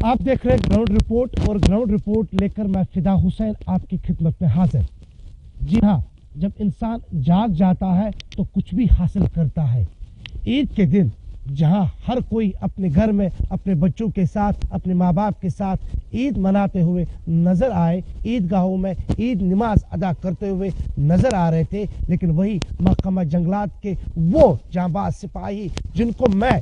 आप देख रहे हैं ग्राउंड रिपोर्ट और ग्राउंड रिपोर्ट लेकर मैं फिदा हुसैन आपकी खिदमत में हाजिर। जी हाँ, जब इंसान जाग जाता है तो कुछ भी हासिल करता है। ईद के दिन जहां हर कोई अपने घर में अपने बच्चों के साथ, अपने माँ बाप के साथ ईद मनाते हुए नजर आए, ईदगाहों में ईद नमाज अदा करते हुए नजर आ रहे थे, लेकिन वही महकमा जंगलात के वो जांबाज सिपाही जिनको मैं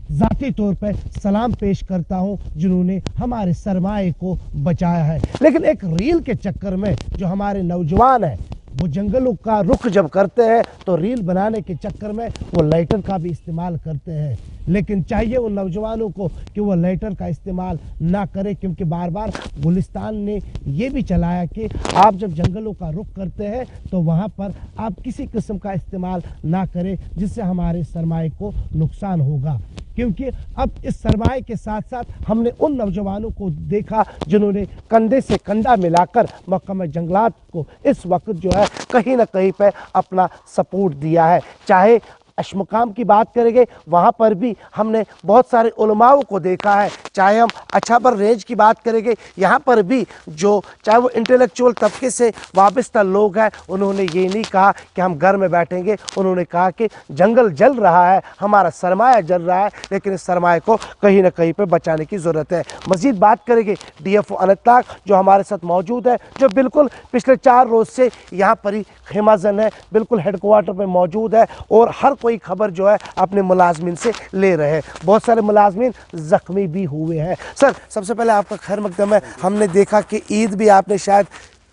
ज़ाती तौर पर सलाम पेश करता हूं, जिन्होंने हमारे सरमाए को बचाया है। लेकिन एक रील के चक्कर में जो हमारे नौजवान हैं वो जंगलों का रुख जब करते हैं तो रील बनाने के चक्कर में वो लाइटर का भी इस्तेमाल करते हैं। लेकिन चाहिए उन नौजवानों को कि वो लाइटर का इस्तेमाल ना करें, क्योंकि बार बार गुलिस्तान ने ये भी चलाया कि आप जब जंगलों का रुख करते हैं तो वहाँ पर आप किसी किस्म का इस्तेमाल ना करें, जिससे हमारे सरमाए को नुकसान होगा। क्योंकि अब इस सरमाए के साथ साथ हमने उन नौजवानों को देखा जिन्होंने कंधे से कंधा मिलाकर महकमा जंगलात को इस वक्त जो है कहीं ना कहीं पे अपना सपोर्ट दिया है। चाहे अशमकाम की बात करेंगे, वहाँ पर भी हमने बहुत सारे उलमाओं को देखा है। चाहे हम अछाबर रेंज की बात करेंगे, यहाँ पर भी जो चाहे वो इंटेलेक्चुअल तबके से वाबस्ता लोग हैं, उन्होंने ये नहीं कहा कि हम घर में बैठेंगे। उन्होंने कहा कि जंगल जल रहा है, हमारा सरमाया जल रहा है, लेकिन इस सरमाए को कहीं ना कहीं पर बचाने की ज़रूरत है। मज़ीद बात करेंगे DFO अनंतनाग जो हमारे साथ मौजूद है, जो बिल्कुल पिछले 4 रोज़ से यहाँ पर ही हिमाजन है, बिल्कुल हेडक्वार्टर पर मौजूद है और हर कोई खबर जो है अपने मुलाजमीन से ले रहे हैं। बहुत सारे मुलाजमीन जख्मी भी हुए हैं। सर, सबसे पहले आपका खैर मकदम है। हमने देखा कि ईद भी आपने शायद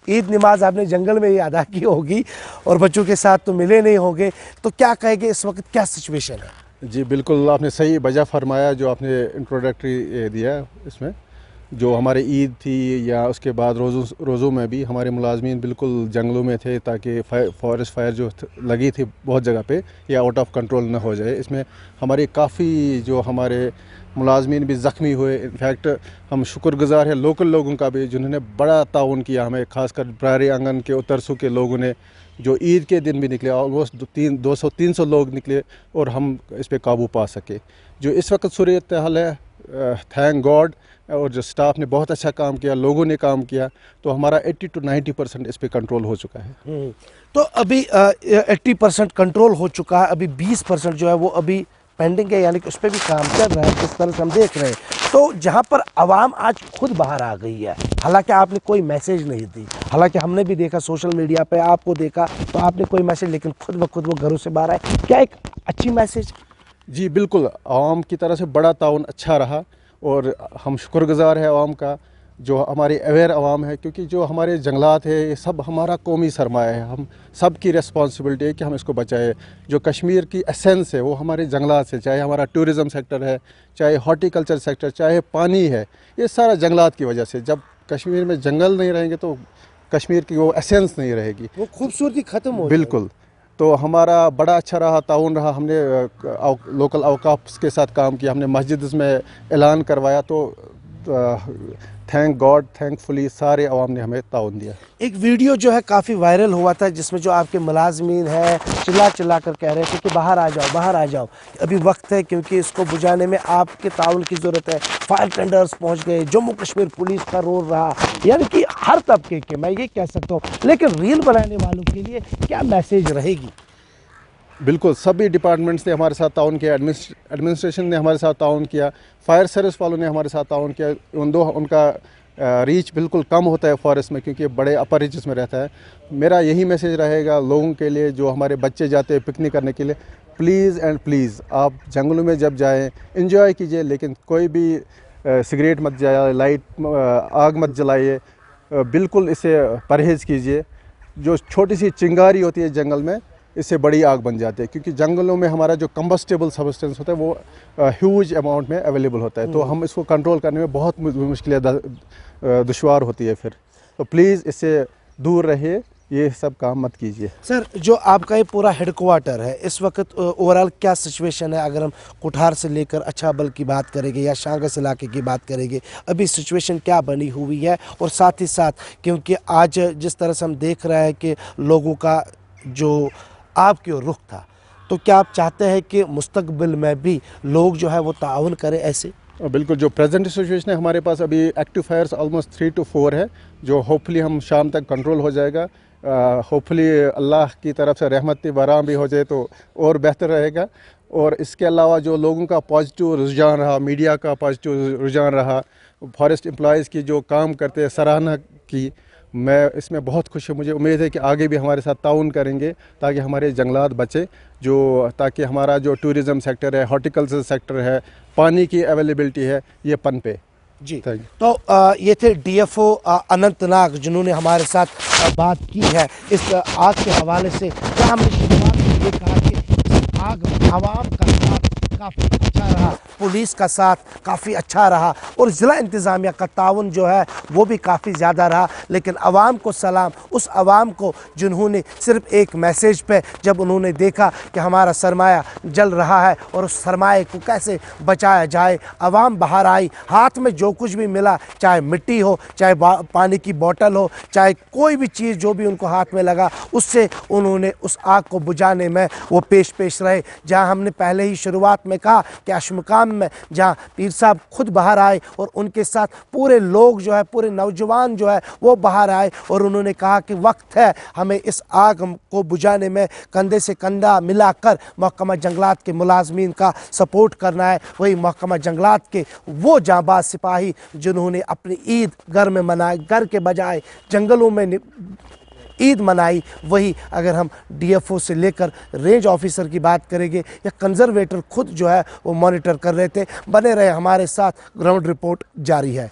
ईद नमाज आपने जंगल में ही अदा की होगी और बच्चों के साथ तो मिले नहीं होंगे, तो क्या कहेंगे इस वक्त क्या सिचुएशन है? जी बिल्कुल, आपने सही वजह फरमाया जो आपने इंट्रोडक्टरी दिया इसमें। जो हमारे ईद थी या उसके बाद रोज़ों में भी हमारे मुलाजमीन बिल्कुल जंगलों में थे ताकि फॉरेस्ट फायर जो लगी थी बहुत जगह पे या आउट ऑफ कंट्रोल न हो जाए। इसमें हमारे काफ़ी जो हमारे मुलाजमीन भी ज़ख्मी हुए। इनफैक्ट हम शुक्रगुज़ार हैं लोकल लोगों का भी जिन्होंने बड़ा ताउन किया हमें, खासकर बरारी आंगन के उत्तरसू के लोगों ने, जो ईद के दिन भी निकले। ऑलमोस्ट 200-300 लोग निकले और हम इस पर काबू पा सके। जो इस वक्त सूरत हाल है, थैंक गॉड, और जो स्टाफ ने बहुत अच्छा काम किया, लोगों ने काम किया, तो हमारा 80 to 90% इस पे कंट्रोल हो चुका है। तो अभी 80% कंट्रोल हो चुका है, अभी 20% जो है वो अभी पेंडिंग है, यानी कि उस पर भी काम चल रहा है, जिस तरह से हम देख रहे हैं। तो जहाँ पर आवाम आज खुद बाहर आ गई है, हालांकि आपने कोई मैसेज नहीं दी, हालांकि हमने भी देखा सोशल मीडिया पे आपको देखा तो आपने कोई मैसेज, लेकिन खुद ब खुद वो घरों से बाहर आए, क्या एक अच्छी मैसेज? जी बिल्कुल, आवाम की तरह से बड़ा ताउन अच्छा रहा और हम शुक्रगुज़ार है आवाम का, जो हमारी अवेयर आवाम है, क्योंकि जो हमारे जंगलात है ये सब हमारा कौमी सरमाया है। हम सब की रिस्पॉन्सिबिलिटी है कि हम इसको बचाएं। जो कश्मीर की एसेंस है वो हमारे जंगलात से, चाहे हमारा टूरिज़म सेक्टर है, चाहे हॉर्टिकल्चर सेक्टर, चाहे पानी है, ये सारा जंगलात की वजह से। जब कश्मीर में जंगल नहीं रहेंगे तो कश्मीर की वो एसेंस नहीं रहेगी, वो खूबसूरती ख़त्म हो बिल्कुल। तो हमारा बड़ा अच्छा रहा, ताउन रहा। हमने लोकल अवकाफ के साथ काम किया, हमने मस्जिद में ऐलान करवाया, तो थैंक गॉड, थैंकफुली सारे अवाम ने हमें ताउन दिया। एक वीडियो जो है काफ़ी वायरल हुआ था जिसमें जो आपके मुलाजमीन हैं चिल्ला कर कह रहे थे कि बाहर आ जाओ, बाहर आ जाओ, अभी वक्त है, क्योंकि इसको बुझाने में आपके ताउन की ज़रूरत है। फायर टेंडर्स पहुंच गए, जम्मू कश्मीर पुलिस का रोल रहा, यानी कि हर तबके के, मैं ये कह सकता हूँ। लेकिन रील बनाने वालों के लिए क्या मैसेज रहेगी? बिल्कुल, सभी डिपार्टमेंट्स ने हमारे साथ ताउन किया, एडमिनिस्ट्रेशन ने हमारे साथ ताउन किया, फायर सर्विस वालों ने हमारे साथ ताउन किया। उनका रीच बिल्कुल कम होता है फॉरेस्ट में, क्योंकि बड़े अपर रीचेस में रहता है। मेरा यही मैसेज रहेगा लोगों के लिए, जो हमारे बच्चे जाते हैं पिकनिक करने के लिए, प्लीज़ एंड प्लीज़ आप जंगलों में जब जाएं एंजॉय कीजिए, लेकिन कोई भी सिगरेट मत जलाइए, आग मत जलाइए, बिल्कुल इसे परहेज़ कीजिए। जो छोटी सी चिंगारी होती है जंगल में, इससे बड़ी आग बन जाती है, क्योंकि जंगलों में हमारा जो कंबस्टेबल सब्सटेंस होता है वो ह्यूज अमाउंट में अवेलेबल होता है, तो हम इसको कंट्रोल करने में बहुत मुश्किलें दुश्वार होती है फिर। तो प्लीज़ इससे दूर रहिए, ये सब काम मत कीजिए। सर, जो आपका ये पूरा हेडक्वार्टर है, इस वक्त ओवरऑल क्या सिचुएशन है? अगर हम कुठार से लेकर अछाबल की बात करेंगे या शांगस इलाके की बात करेंगे, अभी सिचुएशन क्या बनी हुई है? और साथ ही साथ, क्योंकि आज जिस तरह से हम देख रहे हैं कि लोगों का जो आपकी ओर रुख था, तो क्या आप चाहते हैं कि मुस्तकबिल में भी लोग जो है वो ताउन करें ऐसे? बिल्कुल, जो प्रेजेंट सिचुएशन है हमारे पास अभी एक्टिव फायर्स ऑलमोस्ट 3 to 4 है, जो होपफुली हम शाम तक कंट्रोल हो जाएगा. होपफुली अल्लाह की तरफ से रहमत बराम भी हो जाए तो और बेहतर रहेगा. और इसके अलावा जो लोगों का पॉजिटिव रुझान रहा, मीडिया का पॉजिटिव रुझान रहा, फॉरेस्ट एम्प्लॉयज़ की जो काम करते हैं सराहना की, मैं इसमें बहुत खुश हूँ. मुझे उम्मीद है कि आगे भी हमारे साथ ताउन करेंगे ताकि हमारे जंगलात बचे, ताकि हमारा जो टूरिज़म सेक्टर है, हॉर्टिकल्चर सेक्टर है, पानी की अवेलेबिलिटी है, ये पनपे. जी, तो ये थे DFO अनंतनाग जिन्होंने हमारे साथ बात की है इस आग के हवाले से. क्या हमने शुरुआत में ये कहा कि इस आग में आवाम का साथ काफ़ी अच्छा रहा, पुलिस का साथ काफ़ी अच्छा रहा और ज़िला इंतज़ामिया का ताउन जो है वो भी काफ़ी ज़्यादा रहा. लेकिन आवाम को सलाम, उस आवाम को जिन्होंने सिर्फ एक मैसेज पे जब उन्होंने देखा कि हमारा सरमाया जल रहा है और उस सरमाए को कैसे बचाया जाए, आवाम बाहर आई, हाथ में जो कुछ भी मिला, चाहे मिट्टी हो, चाहे पानी की बोतल हो, चाहे कोई भी चीज़ जो भी उनको हाथ में लगा, उससे उन्होंने उस आग को बुझाने में वो पेश रहे. जहाँ हमने पहले ही शुरुआत में कहा कि अशमुकाम में जहाँ पीर साहब खुद बाहर आए और उनके साथ पूरे लोग जो है, पूरे नौजवान जो है वो बाहर आए और उन्होंने कहा कि वक्त है हमें इस आग को बुझाने में कंधे से कंधा मिलाकर महकमा जंगलात के मुलाजमीन का सपोर्ट करना है. वही महकमा जंगलात के वो जांबाज सिपाही जिन्होंने अपनी ईद घर में मनाई, घर के बजाय जंगलों में ईद मनाई, वही अगर हम DFO से लेकर रेंज ऑफिसर की बात करेंगे या कंजर्वेटर खुद जो है वो मॉनिटर कर रहे थे. बने रहे हमारे साथ, ग्राउंड रिपोर्ट जारी है.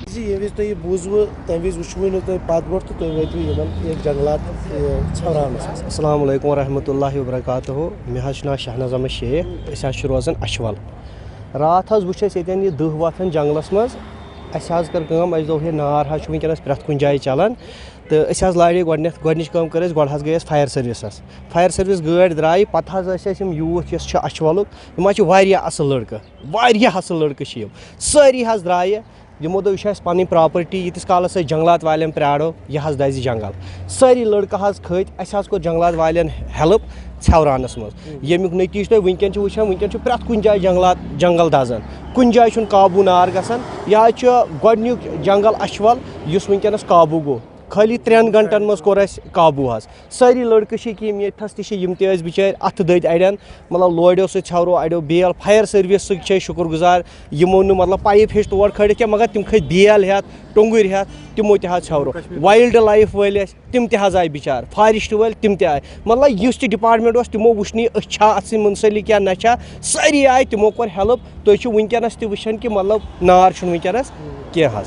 जी ये तो ये बूझव तमी वो तुम पत ब्रो तो तुम वो एक जंगलात छवरानस. अस्सलाम वालेकुम रहमतुल्लाहि व बरकातहू. मे नाम शहनाज अहमद शेख. अस रोजान अशवल. रात वो ये दह वथन जंगलस मज. अस कर दोप ये नार वनस प्रत कुन जाए चलान तो लारे गोडनिच कर गई फायर सर्विस. फायर सर्विस गाड़ी द्राई पे यूथ इस अशवल असल लड़क सारी द्राय. यमो दो यह पी प्रॉपर्टी यीतिस कालस जंगलात वालन प्राड़ो यह दज जंगल. सारी लड़क खत अस को जंगलात वालन हेल्प छवरानस मज. यमुक नतीज तुम वनकन वुचान वनकन प्रत कुन जाए जंगल दजान, कुन जाए काबू नार गसान. यह गोडन्युक जंगल अशवल इस वनकनस काबू गो. खाली 3 घंटन मज कोर काबू. सारी लड़क यथस तम बिचार अथ दद अड़न मतलब लोड़ो सवरो अड़ो बेल. फायर सर्विस शुक्र गुजार यमो मतलब पाइप हेच तोड़ खड़ित क्या मगर तम खत बेल हेत टोंगुर हेत तमो तवरो. वाइल्ड लाइफ वाल तम आए बिचार, फॉरेस्ट वाल तम आए. मतलब इस डिपार्टमेंट तमो वुचनी अत मुंसलिक या ना सारी आए तमो कोर हेल्प. तुम वनकनस तुचान कि मतलब नार वनकनस कह.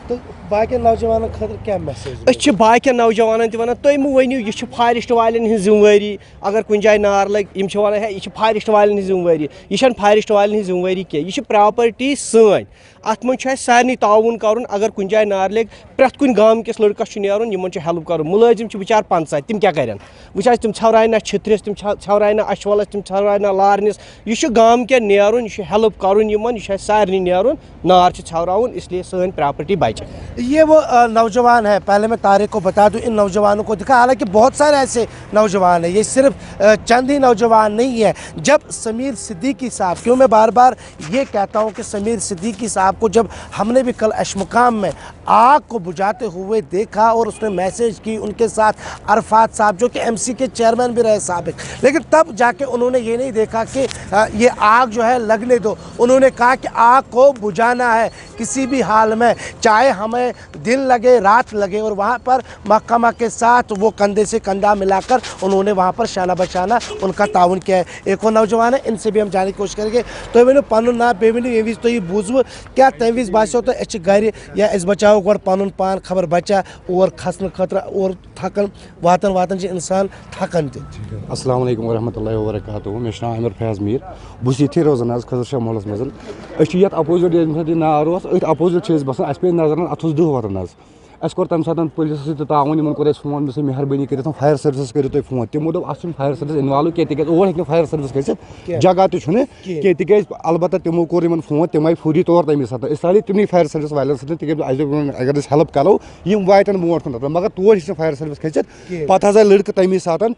तो बाकी नौजवानों खतर क्या मैसेज बाकी नौजवान वन तुम वनु यह फॉरेस्ट वालन हज जिम्मेवारी. अगर कुन जाए नार लग वन है यह फॉरेस्ट वालन हज जिम्मेवारी. यह फॉरेस्ट वालन हज जिम्मेवारी कह, यह प्रॉपर्टी सन. अत मज सारे ताउन कर. अगर कुन जाए नार लग प्रत कुन गाम किस लड़कस नुन हेल्प कर. मुलाजिम बिचार 50 तम क्या कर वो तम छवराय ना छित्रिस, तम छवराय ना अशवलस, तम छवराय ना लारनिस. यह गाम के नुन यह हेल्प कर सारे नुन नार छवराउन इसलिए सन प्रॉपर्टी बचे. ये वो नौजवान है. पहले मैं तारिक को बता दूं इन नौजवानों को दिखा, हालांकि बहुत सारे ऐसे नौजवान हैं, ये सिर्फ चंद ही नौजवान नहीं है. जब समीर सिद्दीकी साहब, क्यों मैं बार बार ये कहता हूं कि समीर सिद्दीकी साहब को जब हमने भी कल अशमुकाम में आग को बुझाते हुए देखा और उसने मैसेज की, उनके साथ अरफात साहब जो कि MC के चेयरमैन भी रहे साबिक, लेकिन तब जाके उन्होंने ये नहीं देखा कि ये आग जो है लगने दो. उन्होंने कहा कि आग को बुझाना है किसी भी हाल में, चाहे हमें दिन लगे रात लगे. और वहाँ पर महकमा के साथ वो कंधे से कंधा मिलाकर उन्होंने वहाँ पर शाना बचाना उनका ताउन किया है. एक और नौजवान है, इनसे भी हम जानने की कोशिश करेंगे. तो वो पन ना बेवी तो ये बूझव क्या तम बासो तो घर या बचाओ गो पन पान खबर बचा और खसन खतर और थकन वातन इंसान थकन. अस्सलाम वालेकुम रहमतुल्लाहि व बरकातहू. मे नाम आमिर फैज मीर. बहुत ये रोजान आज खजर शाह मोहल्लस मज. अपोजिट नार अपोजिट बसान अस पे नजर अत 10 वतन. اَسہِ کوٚر تَمہِ ساتہٕ پُلیٖسَس سۭتۍ تہِ تعاوُن یِمَن کوٚر اَسہِ فون دوٚپُس مہربٲنی کٔرِتھ فایر سٔروِسَس کٔرِو تُہۍ فون تِمو دوٚپ اَتھ چھُنہٕ فایر سٔروِس اِنوالو کینٛہہ تِکیٛازِ اور ہیٚکہِ نہٕ فایر سٔروِس گٔژھِتھ جگہ تہِ چھُنہٕ کینٛہہ تِکیٛازِ البتہ تِمو کوٚر یِمَن فون تِم آیہِ فوری طور تَمی ساتہٕ أسۍ ژاے تِمنٕے فایر سٔروِس والٮ۪ن سۭتۍ تِکیٛازِ اَسہِ دوٚپ اگر أسۍ ہٮ۪لٕپ کَرو یِم واتن برونٛٹھ کُن مگر تور ہیٚچ نہٕ فایر سٔروِس کھٔسِتھ پَتہٕ حظ آے لٔڑکہٕ تَمی ساتہٕ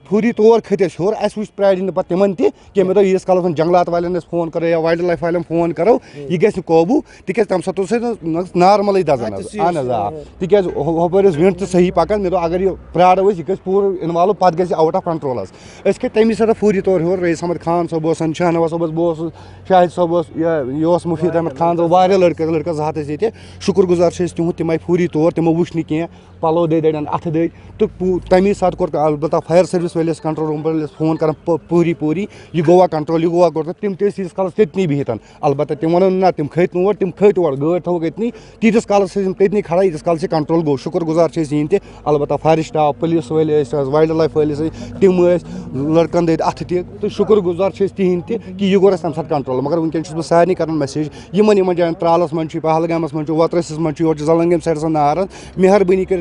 فوری طور کھٔتۍ أسۍ ہیوٚر اَسہِ وٕچھ پرٛاری نہٕ پَتہٕ تِمن تہِ کینٛہہ مےٚ دوٚپ ییٖتِس کالَس جنٛگلات والٮ۪ن أسۍ فون کَرو یا وایلڈ لایف والٮ۪ن فون کَرو یہِ گژھِ نہٕ قوبوٗ تِکیٛازِ تَمہِ ساتہٕ اوس اَسہِ نارمَلٕے دَزان حظ اہن حظ آ تِکیٛازِ ہُپٲرۍ اوس وِنٛڈ تہِ صحیح پَکان مےٚ دوٚپ اگر یہِ پرٛارو أسۍ یہِ گژھِ پوٗرٕ اِنوالو پَتہٕ گژھِ یہِ آوُٹ آف کَنٹرول حظ أسۍ کھٔتۍ تَمی ساتہٕ فوری طور ہیوٚر رئیٖس احمد خان صٲب اوس شاہنواز صٲب اوس بہٕ اوسُس شاہد صٲب اوس یہِ اوس مُفیٖد احمد خان صٲب واریاہ لٔڑکہٕ زٕ ہَتھ ٲسۍ ییٚتہِ شُکُر گُزار چھِ أسۍ تِہُنٛد تِم آیہِ فوری طور تِمو وٕچھ نہٕ کینٛہہ پَلو دٔدۍ اَڑٮ۪ن اَتھٕ دٔدۍ تہٕ تَمی ساتہٕ کوٚر البتہ فایر سٔروِس وٲلِس کَنٹرول روٗم وٲلِس فون کَران پوٗری یہِ گوٚوا کَنٹرول یہِ گوٚوا کوٚر تِم تہِ ٲسۍ تیٖتِس کالَس تٔتنٕے بِہِتھ البتہ تِم وَنو نہ تِم کھٔتۍ نہٕ اور تِم کھٔتۍ اور گٲڑۍ تھٲوٕکھ أتنٕے تیٖتِس کالَس ٲسۍ یِم تٔتنٕے کھڑا ییٖتِس کالَس یہِ کَنٹرول گوٚو شُکُر گُزار چھِ أسۍ یِہِنٛدۍ تہِ البتہ فایر سٹاف پُلیٖس وٲلۍ ٲسۍ حظ وایلڈ لایف وٲلۍ ٲسۍ تِم ٲسۍ لٔڑکَن دٔدۍ اَتھٕ تہِ تہٕ شُکُر گُزار چھِ أسۍ تِہِنٛدۍ تہِ کہِ یہِ کوٚر اَسہِ تَمہِ ساتہٕ کَنٹرول مگر وٕنکٮ۪ن چھُس بہٕ سارنٕے کَران میسیج یِمَن جایَن ترٛالَس منٛز چھُ پہلگامَس منٛز چھُ وۄترٲسِس منٛز چھُ یورٕ چھُ زَلنٛگم سایڈَس نار حظ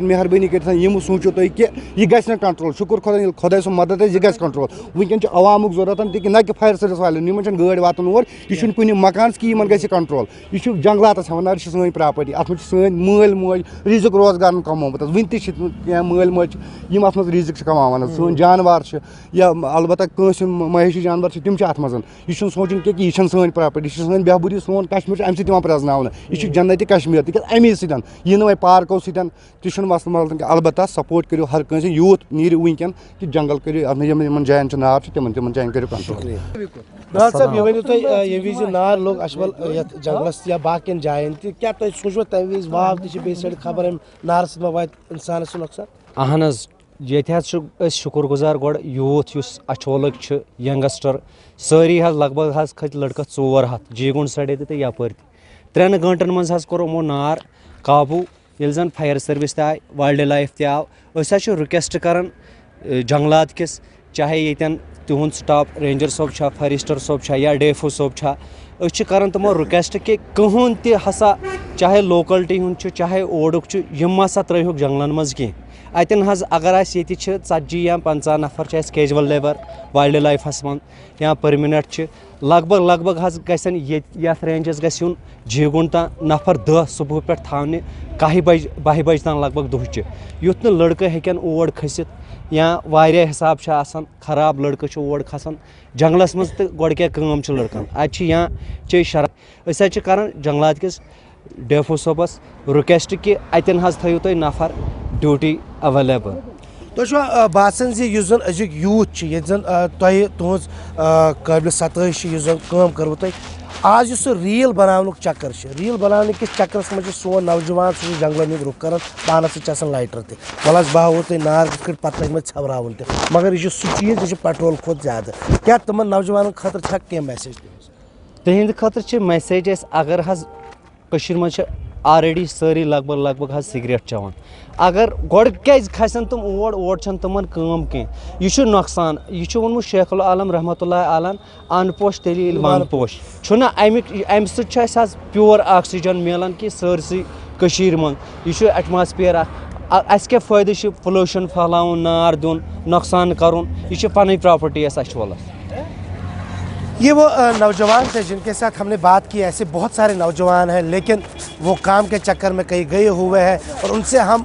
مہربٲنی کٔرِتھ یِم سوٗنٛچِو تُہۍ کہِ یہِ گژھِ نہٕ کَنٹرول شُکُر خۄدا ییٚلہِ خۄداے سُنٛد مَدد آسہِ یہِ گژھِ کَنٹرول وٕنکٮ۪ن چھُ عوامُک ضوٚرَتھ تہِ نہ کہِ فایر سٔروِس والٮ۪ن یِمَن چھَنہٕ گٲڑۍ واتان اور یہِ چھُنہٕ کُنہِ مکانَس کہِ یِمَن گژھِ یہِ کَنٹرول یہِ چھُ جنٛگلاتَس ہٮ۪وان یہِ چھِ سٲنۍ پرٛاپَرٹی اَتھ منٛز چھِ سٲنۍ مٲلۍ موج ریٖزِق روزگارَن کَمومُت حظ وٕنہِ تہِ چھِ کینٛہہ مٲلۍ موج یِم اَتھ منٛز ریٖزِق چھِ کَماوان حظ سٲنۍ جانوار چھِ یا البتہ کٲنٛسہِ ہُنٛد مہیشی جانوَر چھِ تِم چھِ اَتھ منٛز یہِ چھُنہٕ سونٛچُن کینٛہہ کہِ یہِ چھَنہٕ سٲنۍ پرٛاپَرٹی یہِ چھِ سٲنۍ بہبوٗدی سون کشمیٖر چھُ اَمہِ سۭتۍ یِوان پرٛزناونہٕ یہِ چھُ جنتِ کشمیٖر تِکیٛازِ اَمی سۭتۍ یہِ نہٕ وۄنۍ پارکو سۭتۍ تہِ چھُنہٕ مَسلہٕ مَسلہٕ کینٛہہ البتہ سپوٹ کٔرِو ہر کٲنٛسہِ یوٗتھ نیٖرِو وٕنکٮ۪ن کہِ جنٛگل کٔرِو یِمن جایَن چھِ نار چھِ تِمن جایَن کٔرِو کَنٹرول بِلال صٲب یہِ ؤنِو تُہۍ ییٚمہِ وِزِ نار لوٚگ اچھبل یَتھ جنٛگلَس یا باقیَن جایَن تہِ کیٛاہ تۄہہِ سوٗنٛچوٕ تَمہِ وِزِ واو تہِ چھِ بیٚیہِ سایڈٕ خبر اَمہِ نارٕ سۭتۍ ما واتہِ اِنسانَس سُہ نۄقصان اہن حظ ییٚتہِ حظ چھُ أسۍ شُکُر گُزار گۄڈٕ یوٗتھ یُس اچھولٕکۍ چھِ ینٛگسٹر سٲری حظ لگ بگ حظ کھٔتۍ لٔڑکہٕ 400 جیٖگُنٛڈ سایڈٕ تہِ تہٕ یَپٲرۍ تہِ 3 گٲنٛٹن منٛز حظ کوٚر یِمو نار قابوٗ ییٚلہِ زن فایر سٔروِس تہِ آے وایلڈ لایف تہِ آو أسۍ حظ چھِ رِکویسٹ کران جنٛگلات کِس چاہے ییٚتٮ۪ن تِہُنٛد سٹاف رینجر صٲب چھا فاریسٹر صٲب چھا یا ڈیفو صٲب چھا أسۍ چھِ کران تِمو رِکویسٹ کہِ کٕہٕنۍ تہِ ہسا چاہے لوکلٹی ہُنٛد چھُ چاہے اورُک چھُ یِم ہسا ترٛٲیہوکھ جنٛگلن منٛز کینٛہہ اَتٮ۪ن حظ اگر اَسہِ ییٚتہِ چھِ 40 یا 50 نفر چھِ اَسہِ کیجوَل لیبَر وایلڈ لایفَس منٛز یا پٔرمِنَنٹ چھِ لگ بگ حظ گژھن ییٚتہِ یَتھ رینجَس گژھِ یُن جیٖگُنٛڈ تام نفر 10 صُبحہٕ پٮ۪ٹھ تھاونہِ 10 بَجہِ تام لگ بگ دُہچہِ یُتھ نہٕ لٔڑکہٕ ہیٚکن اور کھٔسِتھ یا واریاہ حِساب چھِ آسان خراب لٔڑکہٕ چھِ اور کھسان جنٛگلَس منٛز تہٕ گۄڈٕ کیٛاہ کٲم چھِ لٔڑکَن اَتہِ چھِ یا چے شراب أسۍ حظ چھِ کران جنٛگلات کِس ڈیفو صٲبَس رِکویسٹ کہِ اَتٮ۪ن حظ تھٲیِو تُہۍ نفر ڈیوٗٹی ایویلیبل تۄہہِ چھُوا باسان زِ یُس زن أزیُک یوٗتھ چھُ ییٚتہِ زن تۄہہِ تُہٕنٛز قٲبلہِ ستٲیِش چھِ یُس زن کٲم کٔروٕ تۄہہِ آز یُس سُہ ریٖل بناونُک چکر چھُ ریٖل بناونہٕ کِس چکرس منٛز چھُ سون نوجوان سُہ چھُ جنٛگلن ہُنٛد رُخ کران پانس سۭتۍ چھِ آسان لایٹر تہِ وَلہٕ حظ بہٕ ہاوو تۄہہِ نار کِتھ کٲٹھۍ پتہٕ لگہِ مےٚ ژھٮ۪وراوُن تہِ مگر یہِ چھُ سُہ چیٖز یہِ چھُ پیٹرول کھۄتہٕ زیادٕ کیٛاہ تِمن نوجوانن خٲطرٕ چھا کینٛہہ میسیج تِہنٛدِ خٲطرٕ چھِ میسیج اَسہِ اگر حظ کٔشیٖر منٛز چھِ آلریڈی سٲری لگ بگ حظ سِگریٹ چٮ۪وان اگر گۄڈٕ کیازِ کھسن تِم اور چھنہٕ تِمن کٲم کینٛہہ یہِ چھُ نۄقصان یہِ چھُ ووٚنمُت شیخ العالم رحمتہ اللہ علیٰ ان پوش تیٚلہِ ییٚلہِ ون پوش چھُنہ امہِ سۭتۍ چھُ اَسہِ حظ پیور آکسیجن مِلان کہِ سٲرسٕے کٔشیٖرِ منٛز یہِ چھُ ایٹماسفیر اکھ اَسہِ کیٛاہ فٲیدٕ چھُ پُلوشن پھہلاوُن نار دیُن نۄقصان کرُن یہِ چھِ پنٕنۍ پراپرٹی اَسہِ اچھولس یہ وہ نوجوان تھے جن کے ساتھ ہم نے بات کی ایسے بہت سارے نوجوان ہیں لیکن وہ کام کے چکر میں کہیں گئے ہوئے ہیں اور ان سے ہم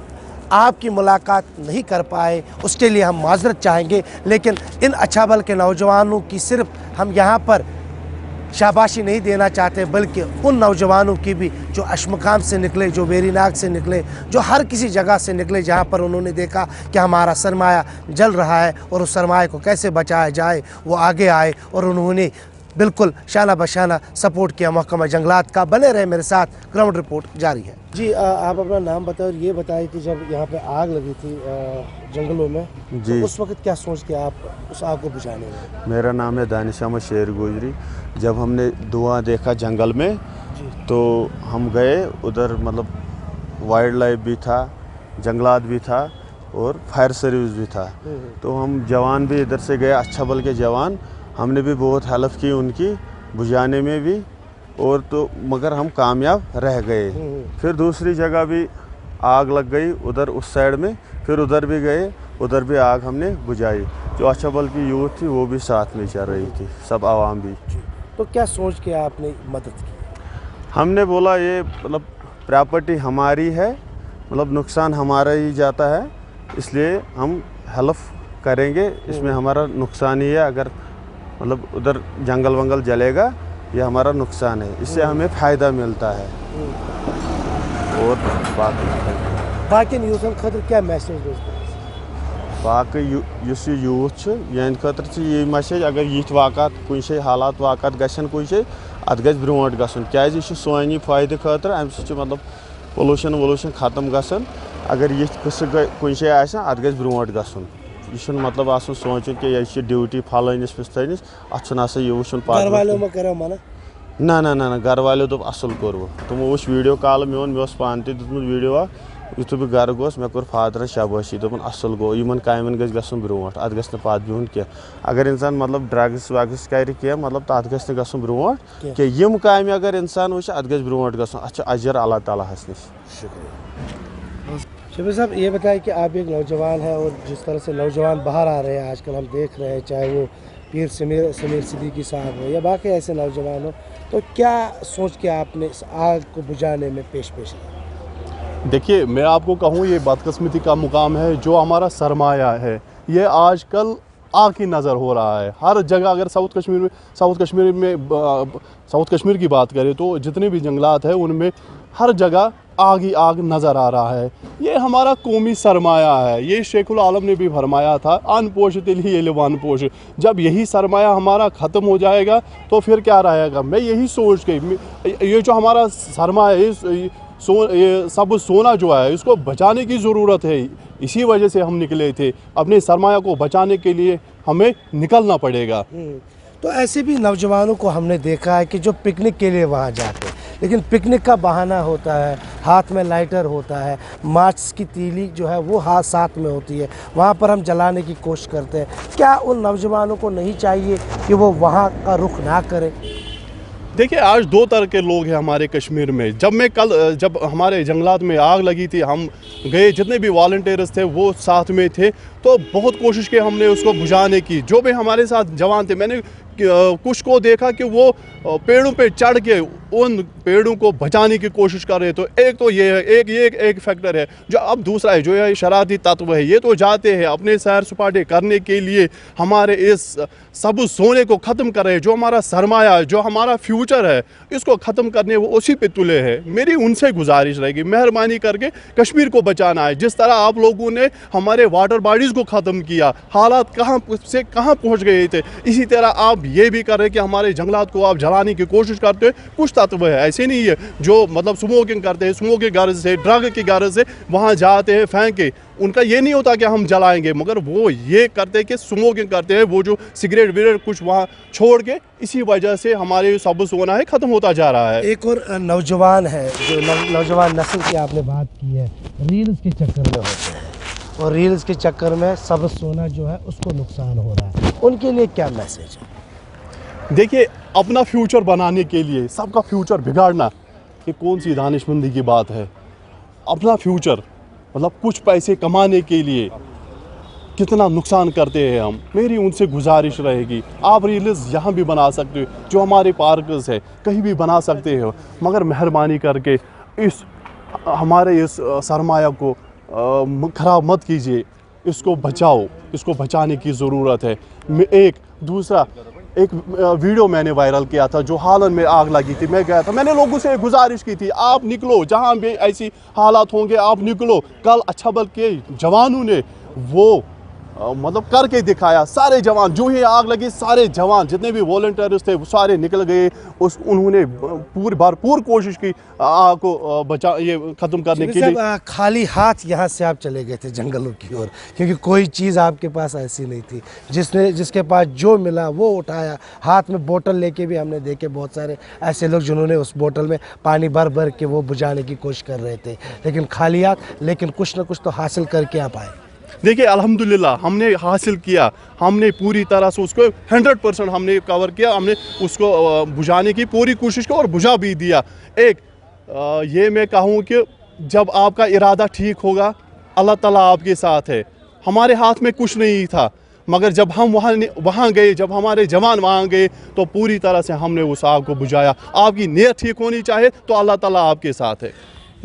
آپ کی ملاقات نہیں کر پائے اس کے لیے ہم معذرت چاہیں گے لیکن ان اچھابل کے نوجوانوں کی صرف ہم یہاں پر شاباشی نہیں دینا چاہتے بلکہ ان نوجوانوں کی بھی جو اشمقام سے نکلے جو ویری ناگ سے نکلے جو ہر کسی جگہ سے نکلے جہاں پر انہوں نے دیکھا کہ ہمارا سرمایہ جل رہا ہے اور اس سرمایہ کو کیسے بچایا جائے وہ آگے آئے اور انہوں نے بالکل شانہ بشانہ سپورٹ کیا محکمہ جنگلات کا بنے رہے میرے ساتھ گراؤنڈ رپورٹ جاری ہے جی آپ اپنا نام بتائیں اور یہ بتائیں کہ جب یہاں پہ آگ لگی تھی جنگلوں میں جی اس وقت کیا سوچ کے آپ اس آگ کو بجھانے میں میرا نام ہے دانش احمد شیر گوجری جب ہم نے دھواں دیکھا جنگل میں تو ہم گئے ادھر مطلب وائلڈ لائف بھی تھا جنگلات بھی تھا اور فائر سروس بھی تھا تو ہم جوان بھی ادھر سے گئے اچھبل کے جوان ہم نے بھی بہت ہیلپ کی ان کی بجھانے میں بھی اور تو مگر ہم کامیاب رہ گئے پھر دوسری جگہ بھی आग लग गई उधर उस साइड में, फिर उधर भी गए, उधर भी आग हमने बुझाई। जो अछबल की यूथ थी वो भी साथ में चल रही थी, सब आवाम भी। तो क्या सोच के आपने मदद की? हमने बोला ये मतलब प्रॉपर्टी हमारी है, मतलब नुकसान हमारा ही जाता है, इसलिए हम हेल्प करेंगे, इसमें हमारा नुकसान ही है। अगर मतलब उधर जंगल वंगल जलेगा ये हमारा नुकसान है, इससे हमें फ़ायदा मिलता है। और बाकी यूथन खतर क्या मैसेज दोस्तों? बाकी युस ये यूथ यहद खतर ये मैसेज, अगर यिथ वाक़ात कुछ शे हालात वाक़ात गसन कुछ शे अत गस ब्रोट गसन, क्या यह सोनी फायदे खतर अम मतलब पोल्यूशन वोल्यूशन ख़त्म गसन। अगर यिथ कुछ शे अत गस ब्रोट गसन, यह मतलब आसन सोचन कि यह ड्यूटी फलानिस पिस्तनिस अत यह वुचन ना ना ना घर वालों दोप असल कोर तमो वो वीडियो कॉल मे मे पान तुतमुत वीडियो युथ बह घर गोस मे कोर फादर शाबाशी दोपन असल गो इन कामन गस गसन ब्रोट अत गस पत बिहुन क्या। अगर इंसान मतलब ड्रग्स वग्स कर मतलब तथ गस गसन ब्रोट कि यम काम अगर इंसान वुच अत गस ब्रोट गसन, अत अजर अल्लाह ताला हस निश। शबीर साहब ये बताएं कि आप एक नौजवान हैं और जिस तरह से नौजवान बाहर आ रहे हैं आजकल हम देख रहे हैं, चाहे वो पीर समीर सिद्दीकी साहब हो या बाकी ऐसे नौजवान हो, तो क्या सोच के आपने इस आग को बुझाने में पेश किया? देखिए मैं आपको कहूँ ये बदकिस्मती का मुकाम है, जो हमारा सरमाया है ये आजकल आग की नज़र हो रहा है हर जगह। अगर साउथ कश्मीर की बात करें तो जितने भी जंगलात हैं उनमें हर जगह आग ही आग नज़र आ रहा है। ये हमारा कौमी सरमाया है, ये शेखुल आलम ने भी फरमाया था, अनपोश तिल ही वन पोश। जब यही सरमाया हमारा ख़त्म हो जाएगा तो फिर क्या रहेगा। मैं यही सोच के ये जो हमारा सरमाया ये सब सोना जो है इसको बचाने की ज़रूरत है, इसी वजह से हम निकले थे। अपने सरमाया को बचाने के लिए हमें निकलना पड़ेगा। तो ऐसे भी नौजवानों को हमने देखा है कि जो पिकनिक के लिए वहाँ जाते हैं, लेकिन पिकनिक का बहाना होता है, हाथ में लाइटर होता है, माचिस की तीली जो है वो हाथ साथ में होती है, वहाँ पर हम जलाने की कोशिश करते हैं। क्या उन नौजवानों को नहीं चाहिए कि वो वहाँ का रुख ना करें? देखिए आज दो तरह के लोग हैं हमारे कश्मीर में। जब हमारे जंगलात में आग लगी थी, हम गए, जितने भी वॉलंटियर्स थे वो साथ में थे, तो बहुत कोशिश की हमने उसको बुझाने की। जो भी हमारे साथ जवान थे, मैंने कुछ को देखा कि वो पेड़ों पे चढ़ के उन पेड़ों को बचाने की कोशिश कर रहे। तो एक तो ये है, एक फैक्टर है। जो अब दूसरा है, जो ये शरारती तत्व है, ये तो जाते हैं अपने सैर सपाटे करने के लिए हमारे इस सबुज सोने को ख़त्म कर रहे हैं। जो हमारा सरमाया है, जो हमारा फ्यूचर है, इसको ख़त्म करने वो उसी पे तुले हैं। मेरी उनसे गुजारिश रहेगी, मेहरबानी करके कश्मीर को बचाना है। जिस तरह आप लोगों ने हमारे वाटर बॉडीज़ को ख़त्म किया, हालात कहाँ से कहाँ पहुँच गए थे, इसी तरह आप ये भी कर रहे हैं कि हमारे जंगलात को आप जलाने की कोशिश करते हैं। कुछ तत्व है ऐसे नहीं है जो मतलब स्मोकिंग करते हैं, स्मोक की गर्ज से, ड्रग की गर्ज से वहाँ जाते हैं फेंक के। उनका ये नहीं होता कि हम जलाएंगे, मगर वो ये करते हैं कि स्मोकिंग करते हैं, वो जो सिगरेट विगरेट कुछ वहाँ छोड़ के, इसी वजह से हमारे सब सोना है ख़त्म होता जा रहा है। एक और नौजवान है, जो नौजवान नस्ल की आपने बात की है, रील्स के चक्कर में होते हैं और रील्स के चक्कर में सब सोना जो है उसको नुकसान हो रहा है, उनके लिए क्या मैसेज है? देखिए अपना फ्यूचर बनाने के लिए सबका फ्यूचर बिगाड़ना ये कौन सी दानिशमंदी की बात है। अपना फ्यूचर मतलब कुछ पैसे कमाने के लिए कितना नुकसान करते हैं हम। मेरी उनसे गुजारिश रहेगी, आप रील्स यहाँ भी बना सकते हो, जो हमारे पार्कस है कहीं भी बना सकते हो, मगर मेहरबानी करके इस हमारे इस सरमाया को ख़राब मत कीजिए, इसको बचाओ, इसको बचाने की ज़रूरत है। एक वीडियो मैंने वायरल किया था, जो हालन में आग लगी थी, मैं गया था, मैंने लोगों से गुजारिश की थी आप निकलो, जहाँ भी ऐसी हालात होंगे आप निकलो। कल अछबल के जवानों ने वो मतलब करके दिखाया। सारे जवान, जो ही आग लगी सारे जवान जितने भी वॉलंटियर्स थे वो सारे निकल गए, उन्होंने भरपूर कोशिश की आग को ये ख़त्म करने के लिए। खाली हाथ यहाँ से आप चले गए थे जंगलों की ओर, क्योंकि कोई चीज़ आपके पास ऐसी नहीं थी। जिसके पास जो मिला वो उठाया, हाथ में बोतल लेके भी हमने देखे बहुत सारे ऐसे लोग जिन्होंने उस बोतल में पानी भर भर के वो बुझाने की कोशिश कर रहे थे, लेकिन खाली हाथ, लेकिन कुछ ना कुछ तो हासिल करके आप आए। देखिए अल्हम्दुलिल्लाह हमने हासिल किया, हमने पूरी तरह से उसको 100% हमने कवर किया, हमने उसको बुझाने की पूरी कोशिश की और बुझा भी दिया। ये मैं कहूँ कि जब आपका इरादा ठीक होगा अल्लाह ताला आपके साथ है। हमारे हाथ में कुछ नहीं था, मगर जब हम वहाँ गए, जब हमारे जवान वहाँ गए तो पूरी तरह से हमने उस आग को बुझाया। आपकी नीयत ठीक होनी चाहिए तो अल्लाह ताला आपके साथ है।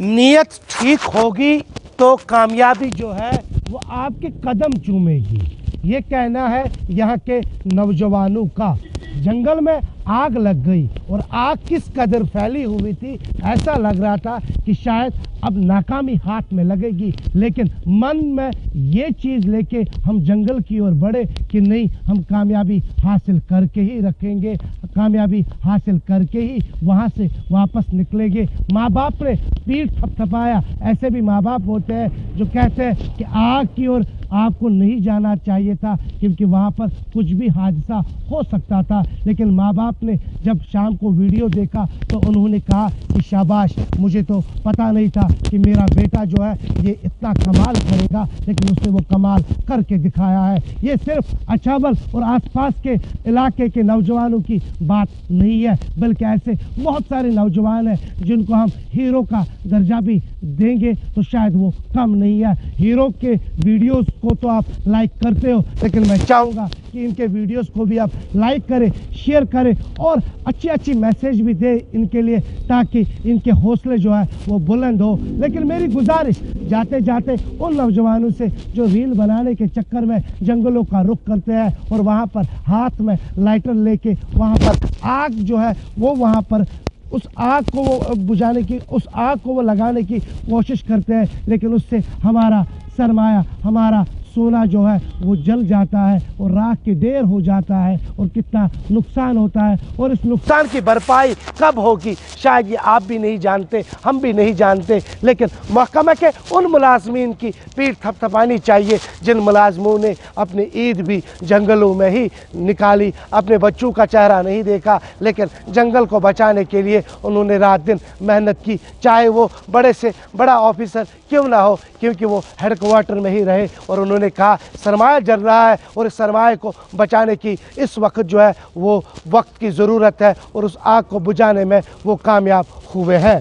नीयत ठीक होगी तो कामयाबी जो है वो आपके कदम चूमेगी, ये कहना है यहाँ के नौजवानों का। जंगल में आग लग गई और आग किस कदर फैली हुई थी, ऐसा लग रहा था कि शायद अब नाकामी हाथ में लगेगी, लेकिन मन में ये चीज़ लेके हम जंगल की ओर बढ़े कि नहीं, हम कामयाबी हासिल करके ही रखेंगे, कामयाबी हासिल करके ही वहाँ से वापस निकलेंगे। माँ बाप ने पीठ थपथपाया। ऐसे भी माँ बाप होते हैं जो कहते हैं कि आग की ओर आपको नहीं जाना चाहिए था क्योंकि वहाँ पर कुछ भी हादसा हो सकता था, लेकिन माँ बाप ने जब शाम को वीडियो देखा तो उन्होंने कहा कि शाबाश, मुझे तो पता नहीं था कि मेरा बेटा जो है ये इतना कमाल करेगा, लेकिन उसने वो कमाल करके दिखाया है। ये सिर्फ अछावल और आसपास के इलाके के नौजवानों की बात नहीं है, बल्कि ऐसे बहुत सारे नौजवान हैं जिनको हम हीरो का दर्जा भी देंगे तो शायद वो कम नहीं है। हीरो के वीडियोस को तो आप लाइक करते हो, लेकिन मैं चाहूँगा कि इनके वीडियोस को भी आप लाइक करें, शेयर करें और अच्छी अच्छी मैसेज भी दें इनके लिए, ताकि इनके हौसले जो है वो बुलंद हो। लेकिन मेरी गुजारिश जाते जाते उन नौजवानों से जो रील बनाने के चक्कर में जंगलों का रुख करते हैं और वहाँ पर हाथ में लाइटर लेके वहाँ पर आग जो है वो वहाँ पर उस आग को वो बुझाने की, उस आग को वो लगाने की कोशिश करते हैं, लेकिन उससे हमारा सरमाया, हमारा सोना जो है वो जल जाता है और राख के ढेर हो जाता है और कितना नुकसान होता है। और इस नुकसान की भरपाई कब होगी शायद ये आप भी नहीं जानते, हम भी नहीं जानते, लेकिन महकमा के उन मुलाजमीन की पीठ थपथपानी चाहिए जिन मुलाजमों ने अपनी ईद भी जंगलों में ही निकाली, अपने बच्चों का चेहरा नहीं देखा, लेकिन जंगल को बचाने के लिए उन्होंने रात दिन मेहनत की, चाहे वो बड़े से बड़ा ऑफिसर क्यों ना हो, क्योंकि वो हेडक्वार्टर में ही रहे और उन्होंने कहा सरमाया जल रहा है और इस सरमाए को बचाने की इस वक्त जो है वो वक्त की ज़रूरत है और उस आग को बुझाने में वो कामयाब हुए हैं।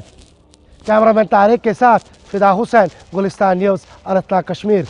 कैमरामैन तारिक के साथ फिदा हुसैन, गुलिस्तान न्यूज़, अरतला कश्मीर।